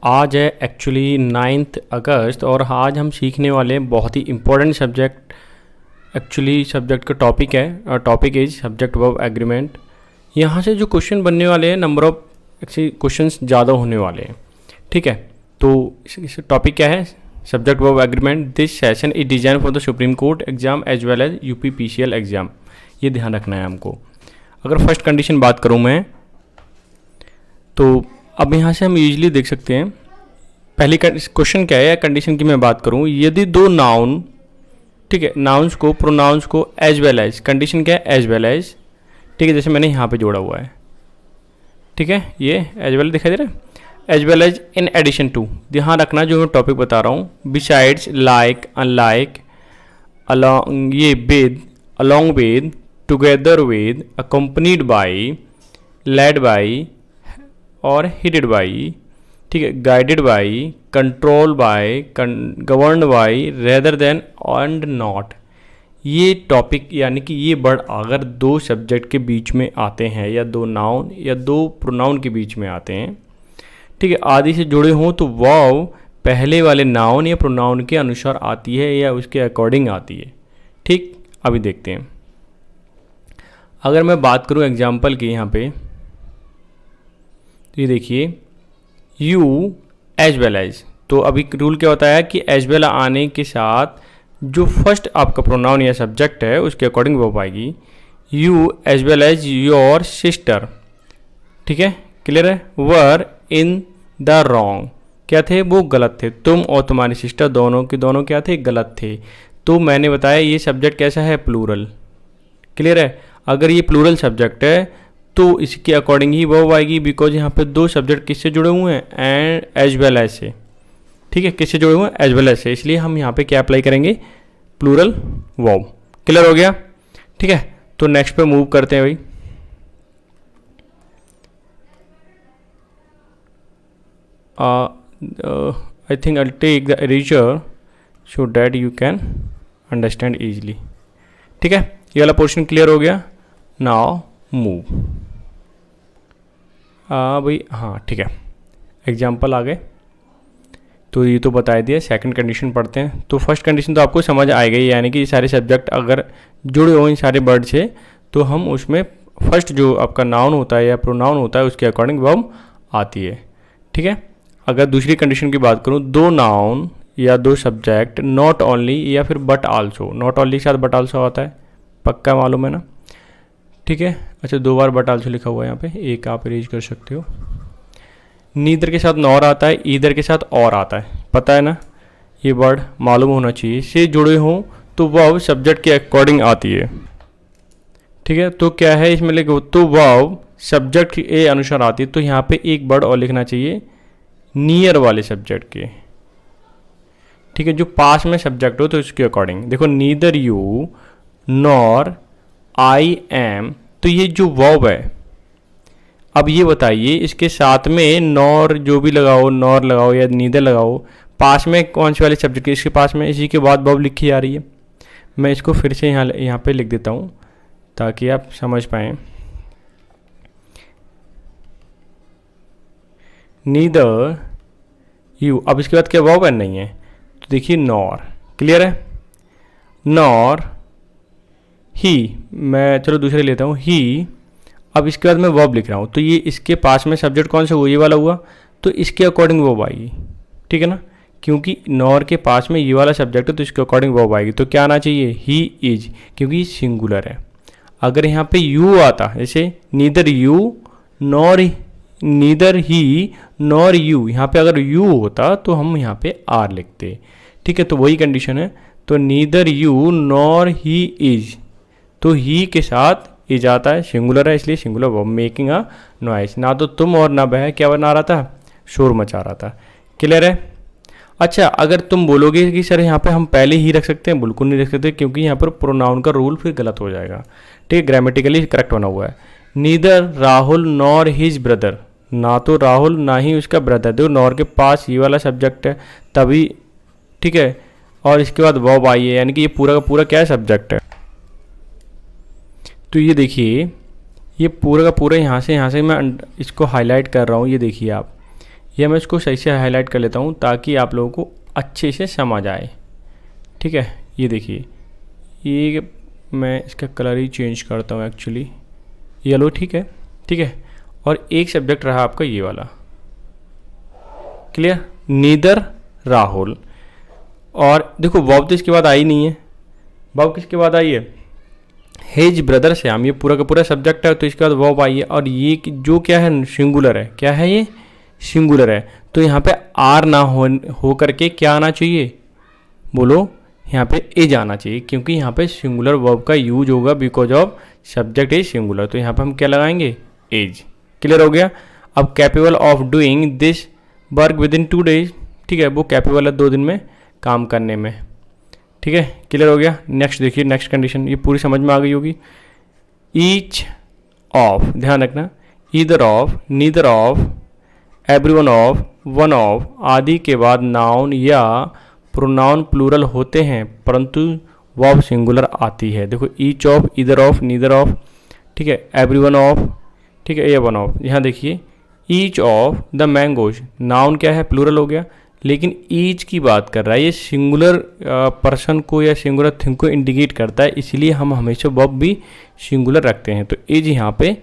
आज है एक्चुअली 9 अगस्त और आज हम सीखने वाले हैं बहुत ही इम्पोर्टेंट सब्जेक्ट। एक्चुअली सब्जेक्ट का टॉपिक है और topic is subject verb agreement. यहाँ से जो क्वेश्चन बनने वाले हैं नंबर ऑफ एक्चुअली क्वेश्चंस ज़्यादा होने वाले हैं। ठीक है, तो इस टॉपिक क्या है? Subject verb agreement. This session is design for the supreme court exam as well as UPPCL exam. ये ध्यान रखना है हमको। अगर फर्स्ट कंडीशन बात करूँ मैं, तो अब यहाँ से हम यूजली देख सकते हैं पहली क्वेश्चन क्या है या कंडीशन की मैं बात करूँ, यदि दो नाउन, ठीक है, नाउन्स को प्रोनाउंस को एज वेल एज, कंडीशन क्या है? As well as. ठीक है, जैसे मैंने यहाँ पे जोड़ा हुआ है, ठीक है, ये एज वेल दिखाई दे रहा है। As well as in addition to, ध्यान रखना जो मैं टॉपिक बता रहा हूँ। बिसाइड्स, लाइक, अनलाइक, अलॉन्ग, ये with, along with, together with, accompanied by, led by और हिडेड बाई, ठीक है, guided by, control by, governed by, rather than and not. ये टॉपिक यानी कि ये वर्ड अगर दो सब्जेक्ट के बीच में आते हैं या दो नाउन या दो प्रोनाउन के बीच में आते हैं, ठीक है, आदि से जुड़े हों, तो वाव पहले वाले नाउन या प्रोनाउन के अनुसार आती है या उसके अकॉर्डिंग आती है। ठीक, अभी देखते हैं। अगर मैं बात करूं एग्जाम्पल की यहाँ पे, तो ये देखिए यू एज वेल एज, तो अभी रूल क्या होता है कि एज वेल आने के साथ जो फर्स्ट आपका प्रोनाउन या सब्जेक्ट है उसके अकॉर्डिंग वर्ब आएगी। You as well as your sister, ठीक है, क्लियर है। वर इन द रॉन्ग, क्या थे? वो गलत थे। तुम और तुम्हारी सिस्टर दोनों के दोनों क्या थे? गलत थे। तो मैंने बताया ये सब्जेक्ट कैसा है? प्लूरल, क्लियर है। अगर ये प्लूरल सब्जेक्ट है तो इसके अकॉर्डिंग ही वर्ब आएगी, बिकॉज यहाँ पे दो सब्जेक्ट किससे जुड़े हुए हैं? एंड एज वेल एज से, ठीक है, किससे जुड़े हुए हैं? एज वेल एज से, इसलिए हम यहाँ पे क्या अप्लाई करेंगे? Plural verb. क्लियर हो गया? ठीक है, तो नेक्स्ट पे मूव करते हैं भाई। I think I take the eraser so that you can understand easily. ठीक है, ये वाला पोर्शन क्लियर हो गया। नाउ मूव भाई, हाँ ठीक है, एग्जाम्पल आ गए, तो ये तो बता दिया। सेकंड कंडीशन पढ़ते हैं। तो फर्स्ट कंडीशन तो आपको समझ आएगा ही, यानी कि ये सारे सब्जेक्ट अगर जुड़े हो इन सारे वर्ड से, तो हम उसमें फर्स्ट जो आपका नाउन होता है या प्रोनाउन होता है उसके अकॉर्डिंग वर्ब आती है। ठीक है, अगर दूसरी कंडीशन की बात करूँ, दो नाउन या दो सब्जेक्ट नॉट ओनली या फिर बट आल्सो, नॉट ओनली के साथ बट आल्सो आता है, पक्का मालूम है ना? ठीक है, अच्छा, दो बार बट आल्सो लिखा हुआ है यहाँ पे, एक आप इरेज कर सकते हो। नीदर के साथ नॉर आता है, ईदर के साथ और आता है, पता है ना? ये वर्ड मालूम होना चाहिए। से जुड़े हों तो वाव सब्जेक्ट के अकॉर्डिंग आती है। ठीक है, तो क्या है इसमें लिखो, तो वाव सब्जेक्ट के अनुसार आती है। तो यहाँ पे एक वर्ड और लिखना चाहिए नियर वाले सब्जेक्ट के, ठीक है, जो पास में सब्जेक्ट हो तो इसके अकॉर्डिंग। देखो, neither you nor I am, तो ये जो वर्ब है, अब ये बताइए इसके साथ में नॉर जो भी लगाओ, नॉर लगाओ या नीदर लगाओ, पास में कौन से वाले सब्जेक्ट के? इसके पास में इसी के बाद वर्ब लिखी जा रही है। मैं इसको फिर से यहाँ पे लिख देता हूँ ताकि आप समझ पाएँ। नीदर यू, अब इसके बाद क्या वर्ब है? नहीं है, तो देखिए नॉर, क्लियर है। नॉर ही, मैं चलो दूसरे लेता हूँ, ही। अब इसके बाद मैं वर्ब लिख रहा हूँ, तो ये इसके पास में सब्जेक्ट कौन सा हुआ? ये वाला हुआ, तो इसके अकॉर्डिंग वर्ब आएगी, ठीक है ना, क्योंकि नॉर के पास में ये वाला सब्जेक्ट है तो इसके अकॉर्डिंग वर्ब आएगी। तो क्या आना चाहिए? ही इज, क्योंकि सिंगुलर है। अगर यहाँ पे यू आता, जैसे neither you nor, neither he nor you, यहाँ पे अगर यू होता तो हम यहाँ पे आर लिखते, ठीक है, तो वही कंडीशन है। तो neither you nor he is, तो ही के साथ इज आता है, सिंगुलर है इसलिए singular verb. Making a noise, ना तो तुम और ना वह क्या बना रहा था? शोर मचा रहा था। क्लियर है? अच्छा, अगर तुम बोलोगे कि सर यहाँ पे हम पहले ही रख सकते हैं, बिल्कुल नहीं रख सकते, क्योंकि यहाँ पर प्रोनाउन का रूल फिर गलत हो जाएगा। ठीक है, ग्रामेटिकली करेक्ट बना हुआ है। Neither Rahul nor his brother, ना तो राहुल ना ही उसका ब्रदर। देखो, नॉर के पास ये वाला सब्जेक्ट है तभी, ठीक है, और इसके बाद वर्ब आई है, यानी कि ये पूरा का पूरा क्या है? सब्जेक्ट है। तो ये देखिए, ये पूरा का पूरा यहाँ से मैं इसको हाईलाइट कर रहा हूँ। ये देखिए आप, ये मैं इसको सही से हाईलाइट कर लेता हूँ ताकि आप लोगों को अच्छे से समझ आए। ठीक है, ये देखिए, ये मैं इसका कलर ही चेंज करता हूँ एक्चुअली, येलो। ठीक है, ठीक है। और एक सब्जेक्ट रहा आपका ये वाला, क्लियर, नीदर राहुल। और देखो वर्ब तो इसके बाद आई नहीं है, वर्ब किसके बाद आई है, हेज ब्रदर श्याम। ये पूरा का पूरा सब्जेक्ट है, तो इसके बाद वर्ब आई है। और ये जो क्या है, सिंगुलर है। क्या है ये, सिंगुलर है। तो यहाँ पे आर ना हो करके क्या आना चाहिए, बोलो, यहाँ पे एज आना चाहिए, क्योंकि यहाँ पे सिंगुलर वर्ब का यूज होगा because of subject is singular. तो यहाँ पे हम क्या लगाएंगे, एज। क्लियर हो गया। अब capable of doing this work with in 2 days। ठीक है, वो कैपेबल है 2 दिन में काम करने में। ठीक है, क्लियर हो गया। नेक्स्ट देखिए, नेक्स्ट कंडीशन, ये पूरी समझ में आ गई होगी। ईच ऑफ, ध्यान रखना, either of, neither of, everyone of, one of आदि के बाद नाउन या प्रोनाउन प्लूरल होते हैं, परंतु वर्ब सिंगुलर आती है। देखो, each of, either of, neither of, ठीक है, एवरीवन ऑफ, ठीक है, ये वन ऑफ। यहाँ देखिए, each of the mangoes, noun क्या है, प्लूरल हो गया, लेकिन ईच की बात कर रहा है, ये सिंगुलर पर्सन को या सिंगुलर थिंग को इंडिकेट करता है, इसलिए हम हमेशा वर्ब भी सिंगुलर रखते हैं। तो एज यहाँ पे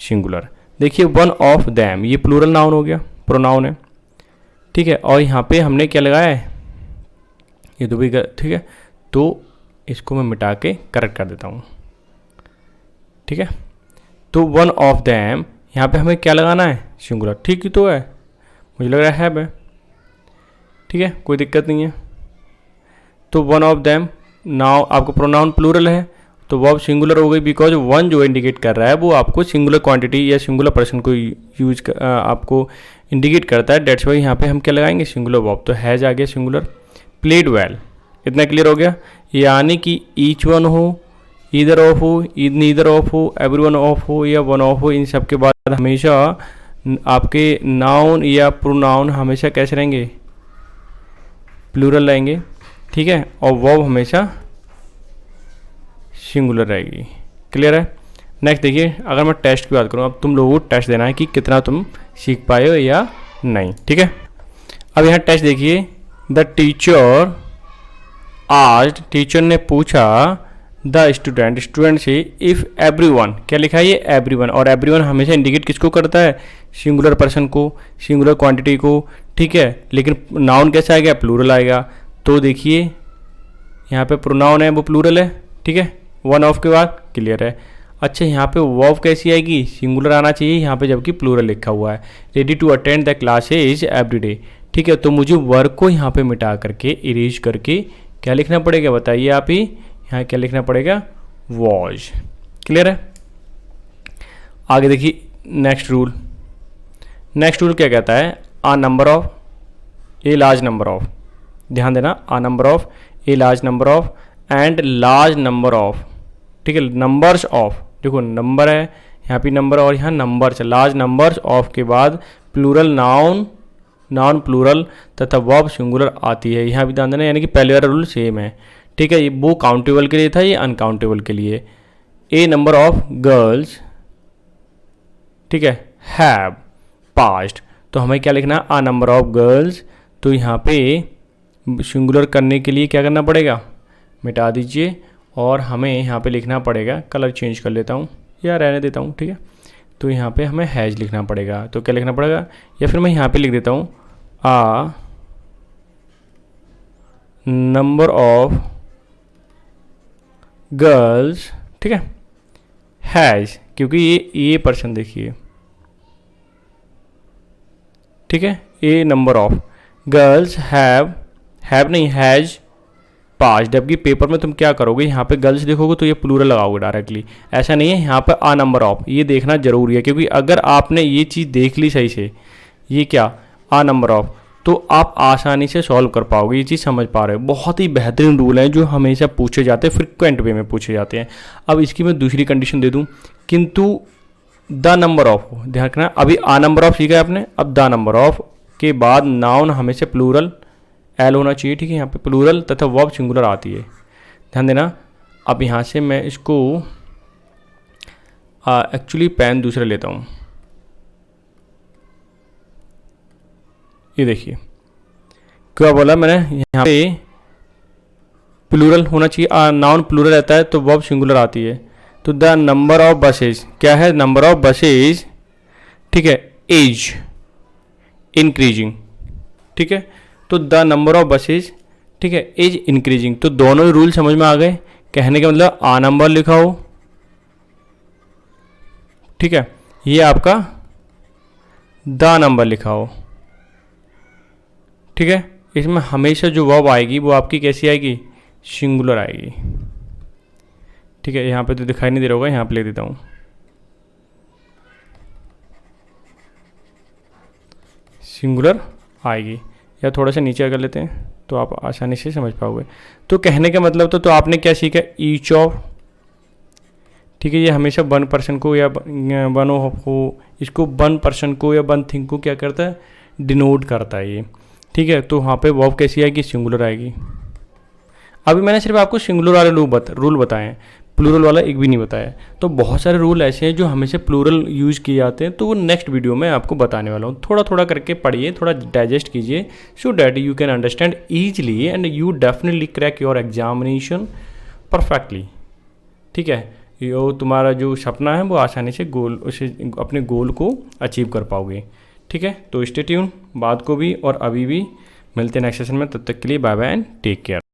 सिंगुलर। देखिए, वन ऑफ दैम, ये प्लूरल नाउन हो गया, प्रोनाउन है। ठीक है, और यहाँ पे हमने क्या लगाया है, ये तो भी, ठीक है, तो इसको मैं मिटा के करेक्ट कर देता हूँ। ठीक है, तो वन ऑफ दैम, यहाँ पे हमें क्या लगाना है, सिंगुलर। ठीक ही तो है, मुझे लग रहा है। ठीक है, कोई दिक्कत नहीं है। तो वन ऑफ दैम, नाउ आपको प्रोनाउन प्लूरल है, तो वर्ब सिंगुलर हो गई, बिकॉज वन जो इंडिकेट कर रहा है वो आपको सिंगुलर क्वांटिटी या सिंगुलर पर्सन को आपको इंडिकेट करता है। डेट्स वाई यहाँ पे हम क्या लगाएंगे, सिंगुलर वर्ब। तो हैज आ गया सिंगुलर। प्लेड वेल, इतना क्लियर हो गया। यानी कि ईच वन हो, ईदर ऑफ हो, नीदर ऑफ हो, एवरीवन ऑफ हो या वन ऑफ हो, इन सब के बाद हमेशा आपके नाउन या प्रोनाउन हमेशा कैसे रहेंगे, प्लूरल रहेंगे। ठीक है, और वर्ब हमेशा सिंगुलर रहेगी। क्लियर है। नेक्स्ट देखिए, अगर मैं टेस्ट की बात करूँ, अब तुम लोगों को टेस्ट देना है कि कितना तुम सीख पाए हो या नहीं। ठीक है, अब यहाँ टेस्ट देखिए, द टीचर आज, टीचर ने पूछा द स्टूडेंट, स्टूडेंट से, इफ़ एवरीवन, क्या लिखा है ये, एवरीवन। और एवरीवन हमेशा इंडिकेट किसको करता है, सिंगुलर पर्सन को, सिंगुलर क्वांटिटी को। ठीक है, लेकिन नाउन कैसा आएगा, प्लूरल आएगा। तो देखिए यहाँ पे प्रोनाउन है वो प्लूरल है। ठीक है, वन ऑफ के बाद, क्लियर है। अच्छा, यहाँ पे वर्ब कैसी आएगी, सिंगुलर आना चाहिए यहाँ पे, जबकि प्लूरल लिखा हुआ है। Ready to attend the classes every day. ठीक है, तो मुझे वर्क को यहाँ पे मिटा करके, इरेज करके क्या लिखना पड़ेगा, बताइए आप ही, यहाँ क्या लिखना पड़ेगा, वॉज। क्लियर है। आगे देखिए, नेक्स्ट रूल। नेक्स्ट रूल क्या कहता है, a number of, a large number of, ध्यान देना, a number of, a large number of and large number of. ठीक है, नंबर्स ऑफ, देखो नंबर है यहाँ पे, नंबर, और यहाँ नंबर्स, लार्ज नंबर्स ऑफ के बाद प्लूरल नाउन, नाउन प्लूरल तथा वर्ब सिंगुलर आती है। यहाँ भी ध्यान देना, यानी कि पहले वाला रूल सेम है। ठीक है, ये वो काउंटेबल के लिए था, ये अनकाउंटेबल के लिए। ए नंबर ऑफ गर्ल्स, ठीक है, हैव पास्ट, तो हमें क्या लिखना, आ नंबर ऑफ गर्ल्स। तो यहाँ पे सिंगुलर करने के लिए क्या करना पड़ेगा, मिटा दीजिए, और हमें यहाँ पे लिखना पड़ेगा, कलर चेंज कर लेता हूँ या रहने देता हूँ। ठीक है, तो यहाँ पे हमें हैज लिखना पड़ेगा। तो क्या लिखना पड़ेगा, या फिर मैं यहाँ पे लिख देता हूँ, आ नंबर ऑफ गर्ल्स, ठीक है, हैज, क्योंकि ये पर्सन देखिए, ठीक है, ए नंबर ऑफ गर्ल्स हैव नहीं, हैज पास। जबकि पेपर में तुम क्या करोगे, यहाँ पे गर्ल्स देखोगे तो ये प्लूरल लगाओगे डायरेक्टली, ऐसा नहीं है। यहाँ पे आ नंबर ऑफ, ये देखना जरूरी है, क्योंकि अगर आपने ये चीज़ देख ली सही से, ये क्या, आ नंबर ऑफ, तो आप आसानी से सॉल्व कर पाओगे, ये चीज़ समझ पा रहे हो। बहुत ही बेहतरीन रूल हैं जो हमेशा पूछे जाते हैं, फ्रिक्वेंट वे में पूछे जाते हैं। अब इसकी मैं दूसरी कंडीशन दे दूँ, किंतु द नंबर ऑफ, ध्यान रखना, अभी आ नंबर ऑफ सीखा है आपने, अब द नंबर ऑफ के बाद नाउन हमेशा प्लूरल एल होना चाहिए। ठीक है, यहाँ पे प्लूरल तथा वर्ब सिंगुलर आती है, ध्यान देना। अब यहाँ से मैं इसको एक्चुअली पेन दूसरा लेता हूँ, ये देखिए क्या बोला मैंने, यहाँ पे प्लूरल होना चाहिए, नाउन प्लूरल रहता है तो वर्ब सिंगुलर आती है। तो द नंबर ऑफ बसेज क्या है, नंबर ऑफ बसेज, ठीक है, एज इंक्रीजिंग, ठीक है। तो द नंबर ऑफ बसेज, ठीक है, एज इंक्रीजिंग, तो दोनों ही रूल समझ में आ गए। कहने का मतलब आ नंबर लिखा हो, ठीक है, ये आपका द नंबर लिखा हो, ठीक है। इसमें हमेशा जो वर्ब आएगी वो आपकी कैसी आएगी, सिंगुलर आएगी, ठीक है। यहाँ पे तो दिखाई नहीं दे रहा होगा, यहाँ पे लिख देता हूँ, सिंगुलर आएगी। या थोड़ा सा नीचे कर लेते हैं तो आप आसानी से समझ पाओगे। तो कहने का मतलब तो आपने क्या सीखा, ईच ऑफ, ठीक है, ये हमेशा वन पर्सन को या वन हो, इसको वन पर्सन को या वन थिंग को क्या करता है, डिनोट करता है ये, ठीक है। तो वहाँ पे वर्ब कैसी आएगी, सिंगुलर आएगी। अभी मैंने सिर्फ आपको सिंगुलर वाले रूल बताए हैं, प्लूरल वाला एक भी नहीं बताया। तो बहुत सारे रूल ऐसे हैं जो हमेशा प्लूरल यूज़ किए जाते हैं, तो वो नेक्स्ट वीडियो में आपको बताने वाला हूँ। थोड़ा थोड़ा करके पढ़िए, थोड़ा डाइजेस्ट कीजिए, so that you can understand easily and you definitely crack your examination perfectly, ठीक है। यो तुम्हारा जो सपना है वो आसानी से अपने गोल को अचीव कर पाओगे, ठीक है। तो स्टे ट्यून, बाद को भी और अभी भी मिलते हैं नेक्स्ट सेशन में। तब तक के लिए bye bye and take care.